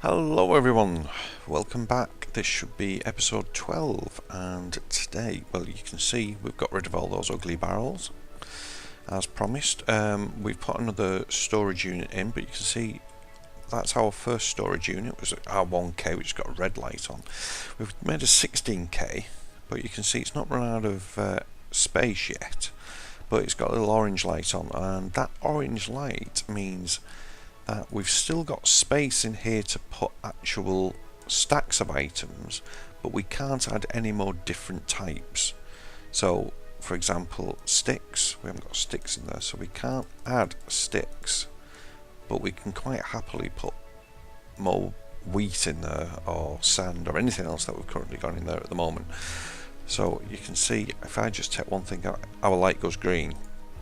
Hello everyone, welcome back. This should be episode 12, and today, well, you can see we've got rid of all those ugly barrels as promised. We've put another storage unit in, but you can see that's our first storage unit. It was our 1K, which has got a red light on. We've made a 16K, but you can see it's not run out of space yet, but it's got a little orange light on, and that orange light means we've still got space in here to put actual stacks of items, but we can't add any more different types. So for example, sticks, we haven't got sticks in there, so we can't add sticks, but we can quite happily put more wheat in there, or sand, or anything else that we've currently got in there at the moment. So you can see, if I just take one thing out, our light goes green,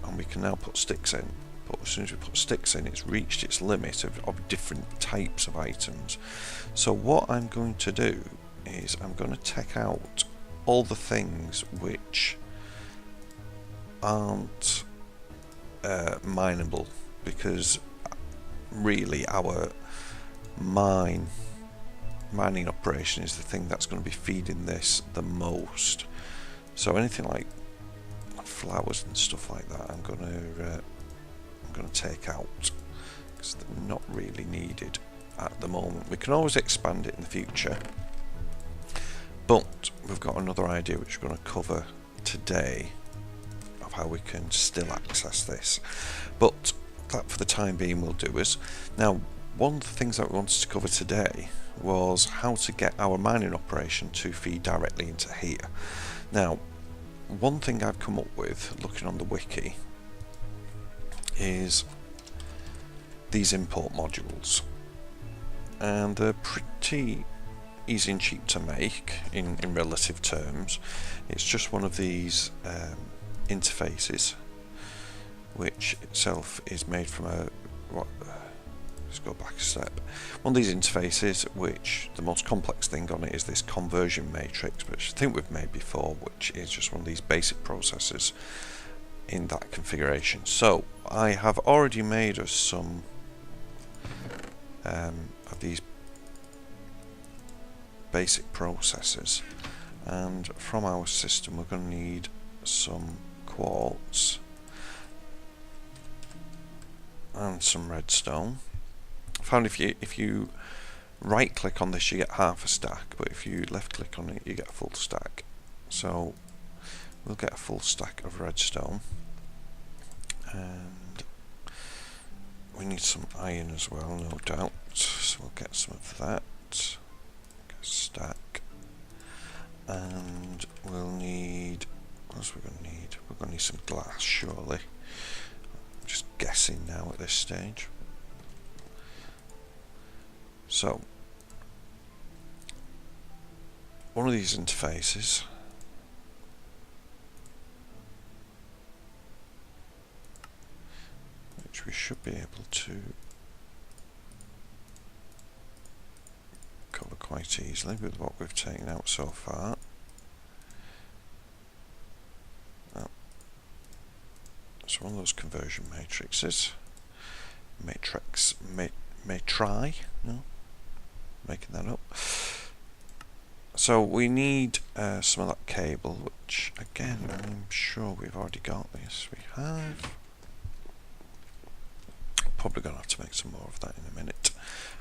and we can now put sticks in. But as soon as we put sticks in, it's reached its limit of different types of items. So what I'm going to do is I'm going to take out all the things which aren't mineable, because really our mining operation is the thing that's going to be feeding this the most. So anything like flowers and stuff like that, I'm going to take out, because they're not really needed at the moment. We can always expand it in the future, but we've got another idea which we're going to cover today of how we can still access this, but that for the time being will do us. Now, one of the things that we wanted to cover today was how to get our mining operation to feed directly into here. Now, one thing I've come up with looking on the wiki is these import modules, and they're pretty easy and cheap to make in relative terms. It's just one of these interfaces, which itself is made from let's go back a step. One of these interfaces, which the most complex thing on it is this conversion matrix, which I think we've made before, which is just one of these basic processors in that configuration. So I have already made us some of these basic processors, and from our system we're going to need some quartz and some redstone. I found if you right click on this you get half a stack, but if you left click on it you get a full stack. So we'll get a full stack of redstone, and we need some iron as well, no doubt, so we'll get some of that. Get a stack, and we'll need, what else are we going to need? We're going to need some glass, surely. I'm just guessing now at this stage. So one of these interfaces, which we should be able to cover quite easily with what we've taken out so far. It's one of those conversion matrices. Making that up. So we need some of that cable, which again I'm sure we've already got. Yes, we have. Probably going to have to make some more of that in a minute.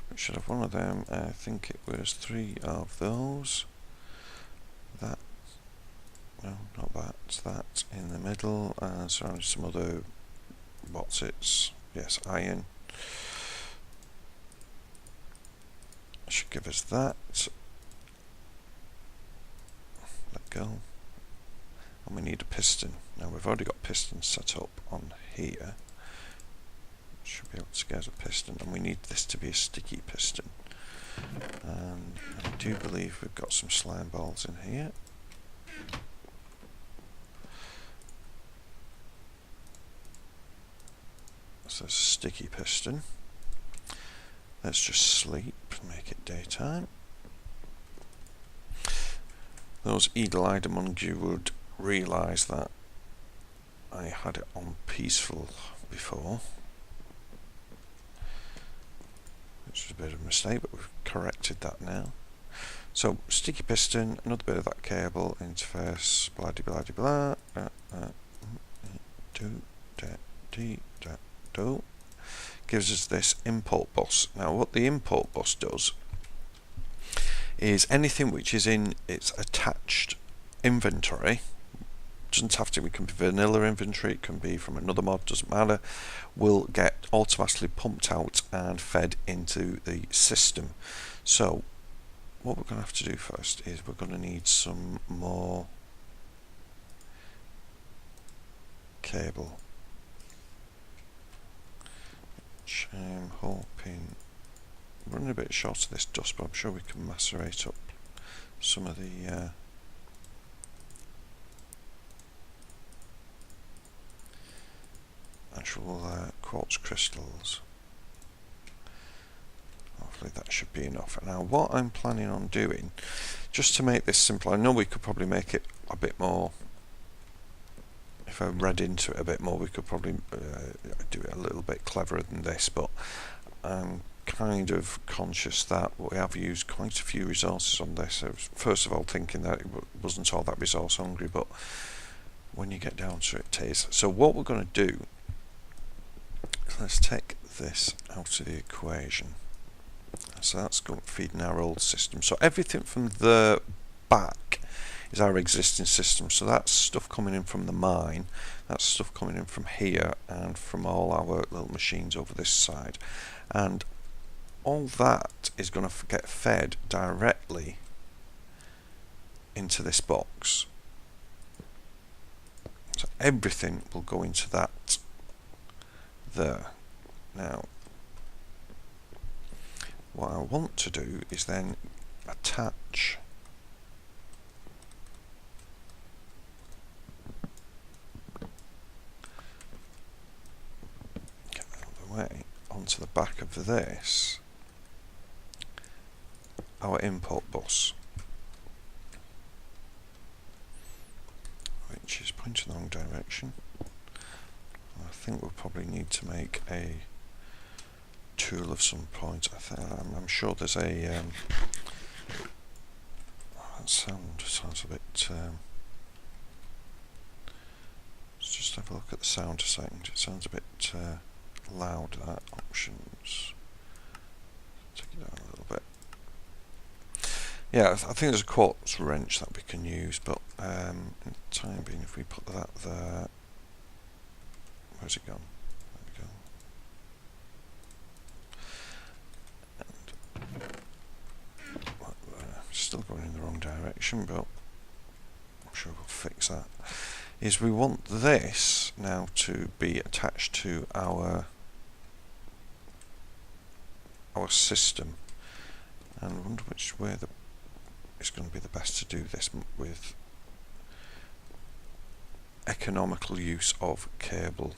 We should have one of them. I think it was 3 of those. That, no, not that. That in the middle, and surrounding some other, what's it? Yes, iron. Should give us that. Let go. And we need a piston. Now we've already got pistons set up on here. Should be able to get a piston, and we need this to be a sticky piston. And I do believe we've got some slime balls in here. So there's a sticky piston. Let's just sleep and make it daytime. Those eagle-eyed among you would realise that I had it on peaceful before, which was a bit of a mistake, but we've corrected that now. So sticky piston, another bit of that cable, interface, blah de blah de blah. Gives us this import bus. Now what the import bus does is anything which is in its attached inventory, doesn't have to, it can be vanilla inventory, it can be from another mod, doesn't matter, will get automatically pumped out and fed into the system. So what we're going to have to do first is we're going to need some more cable, which I'm hoping, we're running a bit short of this dust, but I'm sure we can macerate up some of the actual quartz crystals. Hopefully that should be enough. Now what I'm planning on doing, just to make this simple, I know we could probably make it a bit more, if I read into it a bit more, we could probably do it a little bit cleverer than this, but I'm kind of conscious that we have used quite a few resources on this. I was first of all thinking that it wasn't all that resource hungry, but when you get down to it, it is. So what we're going to do, let's take this out of the equation. So that's going feeding our old system. So everything from the back is our existing system. So that's stuff coming in from the mine, that's stuff coming in from here, and from all our little machines over this side. And all that is going to get fed directly into this box. So everything will go into that there. Now what I want to do is then attach get that out of the way onto the back of this our import bus, which is pointing in the wrong direction. I think we'll probably need to make a tool of some point. I'm sure there's a that sounds a bit let's just have a look at the sound a second. It sounds a bit loud, that. Options, take it down a little bit. Yeah, I think there's a quartz wrench that we can use, but in the time being, if we put that there, where's it gone? There we go. And still going in the wrong direction, but I'm sure we'll fix that. Is we want this now to be attached to our system, and I wonder which way it's going to be the best to do this with economical use of cable.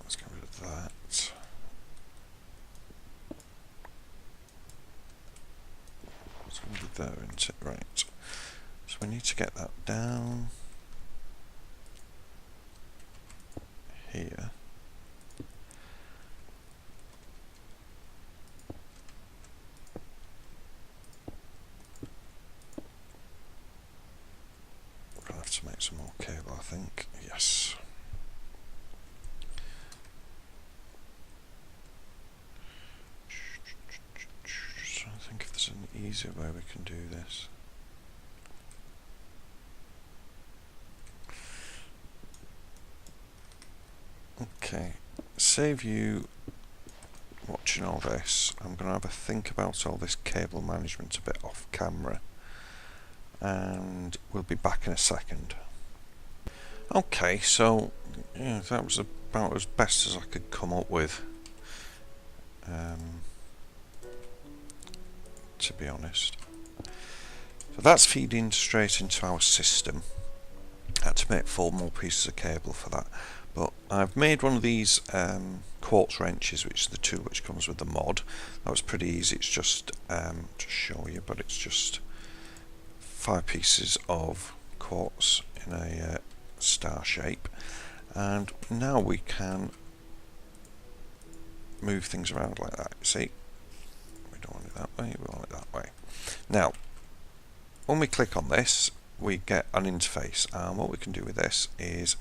Let's get rid of that. It's going to be there, isn't it? Right. So we need to get that down here. We're going to have to make some more cable, I think. Yes. Just trying to think if there's an easier way we can do this. Okay, save you watching all this. I'm going to have a think about all this cable management a bit off camera, and we'll be back in a second. Okay, so yeah, that was about as best as I could come up with, to be honest. So that's feeding straight into our system. I had to make 4 more pieces of cable for that. But I've made one of these quartz wrenches, which is the tool which comes with the mod. That was pretty easy. It's just to show you, but it's just 5 pieces of quartz in a star shape. And now we can move things around like that. See, we don't want it that way, we want it that way. Now, when we click on this, we get an interface, and what we can do with this is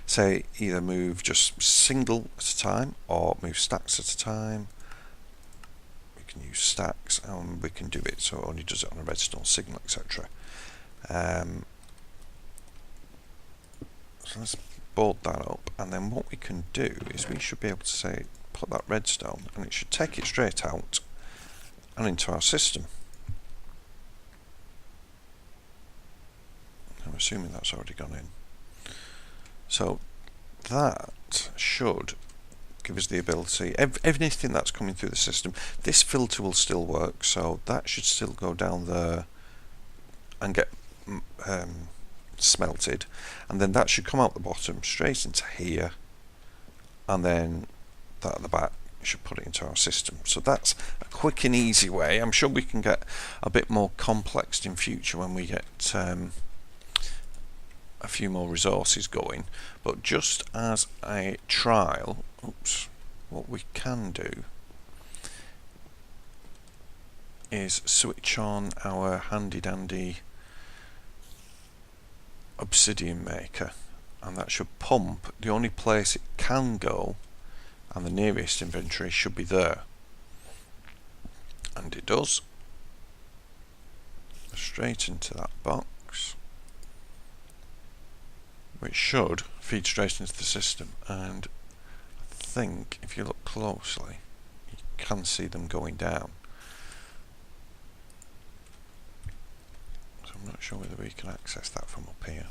say either move just single at a time or move stacks at a time. We can use stacks, and we can do it so it only does it on a redstone signal, etc. So let's board that up, and then what we can do is we should be able to say put that redstone, and it should take it straight out and into our system. I'm assuming that's already gone in. So that should give us the ability, everything that's coming through the system, this filter will still work, so that should still go down there and get smelted, and then that should come out the bottom straight into here, and then that at the back should put it into our system. So that's a quick and easy way. I'm sure we can get a bit more complex in future when we get a few more resources going, but just as a trial, what we can do is switch on our handy dandy obsidian maker, and that should pump the only place it can go, and the nearest inventory should be there, and it does, straight into that box, which should feed straight into the system. And I think if you look closely you can see them going down, so I'm not sure whether we can access that from up here.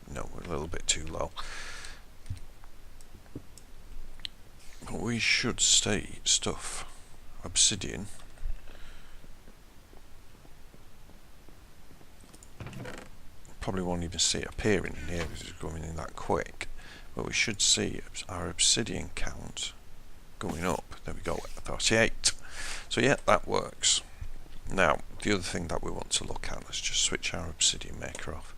No, we're a little bit too low, but we should see stuff, obsidian, probably won't even see it appearing in here because it's going in that quick, but we should see our obsidian count going up. There we go, 38. So yeah, that works. Now the other thing that we want to look at, let's just switch our obsidian maker off,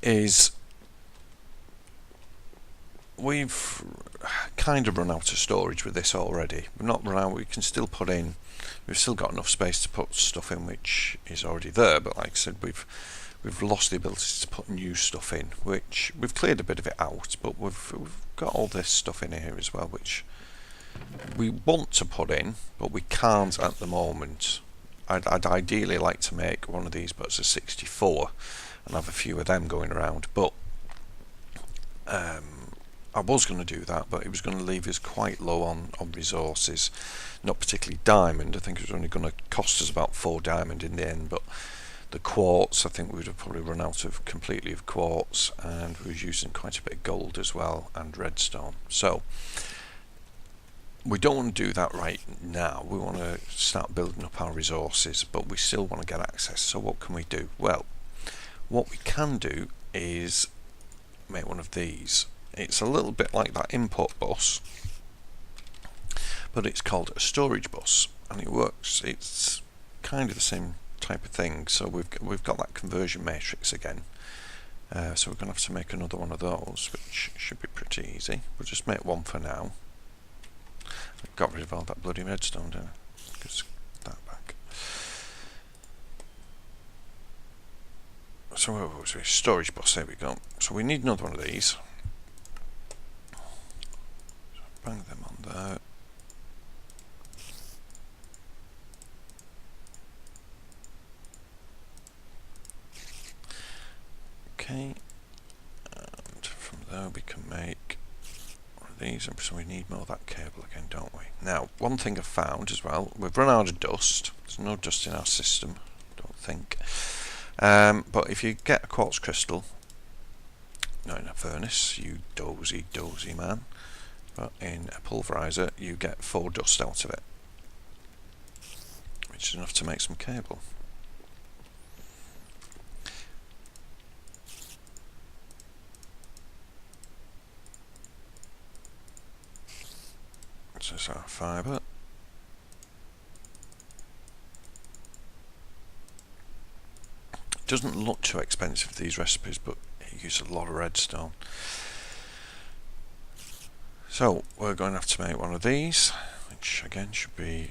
is we've kind of run out of storage with this already. We've not run out, we can still put in, we've still got enough space to put stuff in which is already there, but like I said, we've lost the ability to put new stuff in, which we've cleared a bit of it out, but we've got all this stuff in here as well which we want to put in, but we can't at the moment. I'd ideally like to make one of these, but it's a 64 and have a few of them going around, but I was going to do that, but it was going to leave us quite low on resources, not particularly diamond. I think it was only going to cost us about 4 diamond in the end, but the quartz, I think we would have probably run out of completely of quartz, and we was using quite a bit of gold as well, and redstone. So we don't want to do that right now. We want to start building up our resources, but we still want to get access. So what can we do? Well, what we can do is make one of these. It's a little bit like that input bus, but it's called a storage bus, and it works. It's kind of the same type of thing. So we've got that conversion matrix again. So we're going to have to make another one of those, which should be pretty easy. We'll just make one for now. I got rid of all that bloody redstone, didn't I? Just that back. So where was we? Storage bus, there we go. So we need another one of these. So bang them on there. Okay, and from there we can make one of these, and so we need more of that cable again, don't we? Now, one thing I've found as well, we've run out of dust. There's no dust in our system, I don't think. But if you get a quartz crystal, not in a furnace, you dozy man, but in a pulverizer, you get 4 dust out of it, which is enough to make some cable. So it's our fibre. Doesn't look too expensive, these recipes, but it uses a lot of redstone. So we're going to have to make one of these, which again should be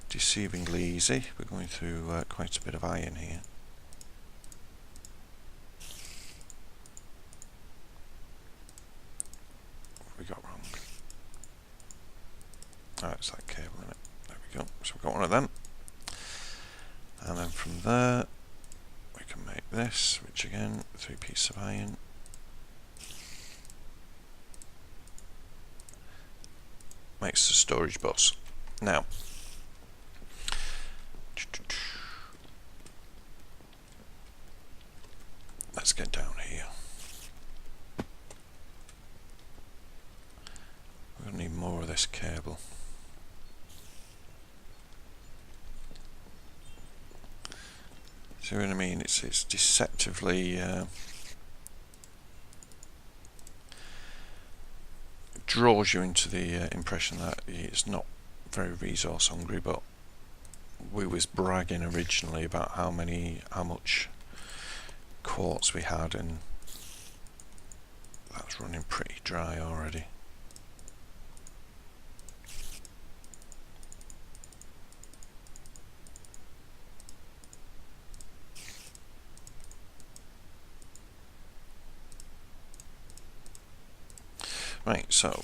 deceivingly easy. We're going through quite a bit of iron here. What have we got wrong? Oh, it's that cable in it. There we go. So we've got one of them. And then from there we can make this, which again, 3 pieces of iron. Makes the storage bus. Now, let's get down here. We're going to need more of this cable. See what I mean? It's deceptively draws you into the impression that it's not very resource hungry, but we was bragging originally about how much quartz we had, and that's running pretty dry already. Right, so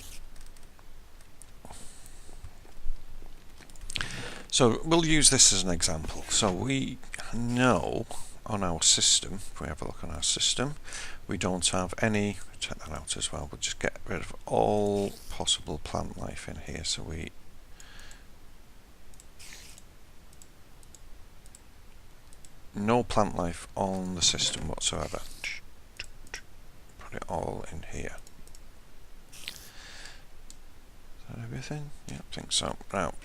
we'll use this as an example. So we know on our system, if we have a look on our system, we don't have any, check that out as well, we'll just get rid of all possible plant life in here. So no plant life on the system whatsoever. Put it all in here. Is that everything? Yeah, I think so. Now,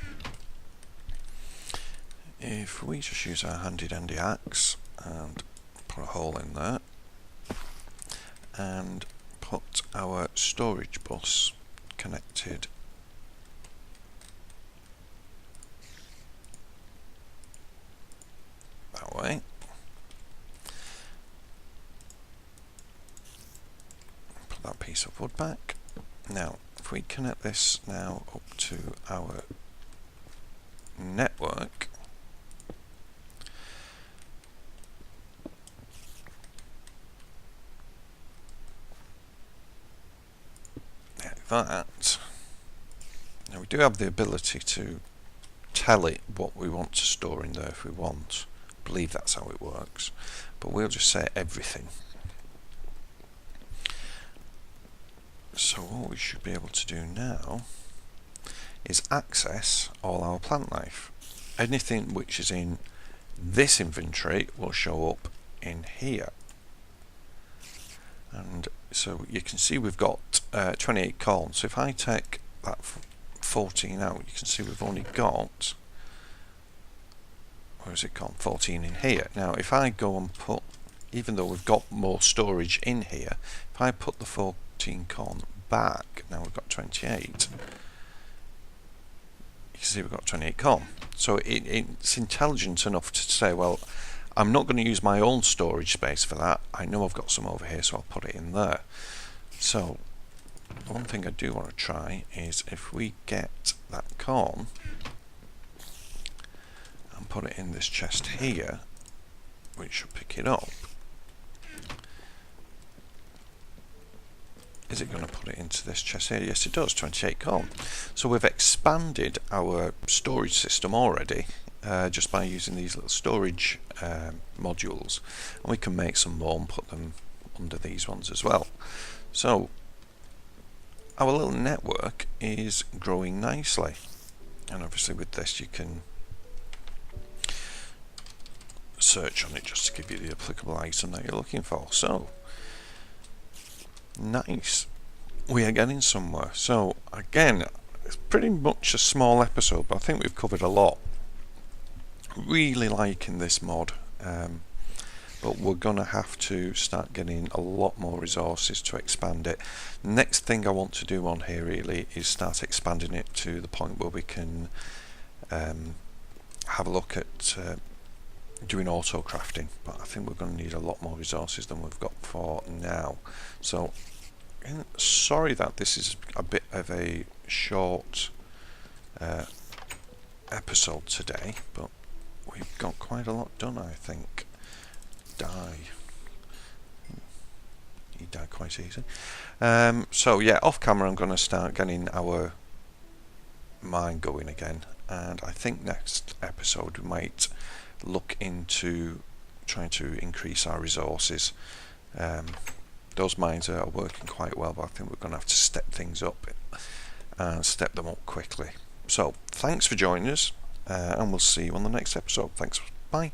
if we just use our handy dandy axe and put a hole in there and put our storage bus connected that way, put that piece of wood back. Now if we connect this now up to our network, like that, now we do have the ability to tell it what we want to store in there if we want. I believe that's how it works, but we'll just say everything. So what we should be able to do now is access all our plant life. Anything which is in this inventory will show up in here. And so you can see we've got 28 corn. So if I take that 14 out, you can see we've only got, where is it gone? 14 in here. Now if I go and put, even though we've got more storage in here, if I put the 14 corn back, now we've got 28, you can see we've got 28 corn. So it's intelligent enough to say, well, I'm not going to use my own storage space for that. I know I've got some over here, so I'll put it in there. So one thing I do want to try is if we get that corn and put it in this chest here, which should pick it up. Is it going to put it into this chest here? Yes, it does, 28 corn. So we've expanded our storage system already just by using these little storage modules. And we can make some more and put them under these ones as well. So our little network is growing nicely. And obviously with this you can search on it just to give you the applicable item that you're looking for. So nice, we are getting somewhere. So again, it's pretty much a small episode, but I think we've covered a lot. Really liking this mod, but we're gonna have to start getting a lot more resources to expand it. Next thing I want to do on here really is start expanding it to the point where we can have a look at doing auto crafting, but I think we're going to need a lot more resources than we've got for now. So sorry that this is a bit of a short episode today, but we've got quite a lot done, I think. He died quite easy. So yeah, off camera I'm going to start getting our mine going again, and I think next episode we might look into trying to increase our resources. Those mines are working quite well, but I think we're going to have to step things up and step them up quickly. So thanks for joining us, and we'll see you on the next episode. Thanks, bye.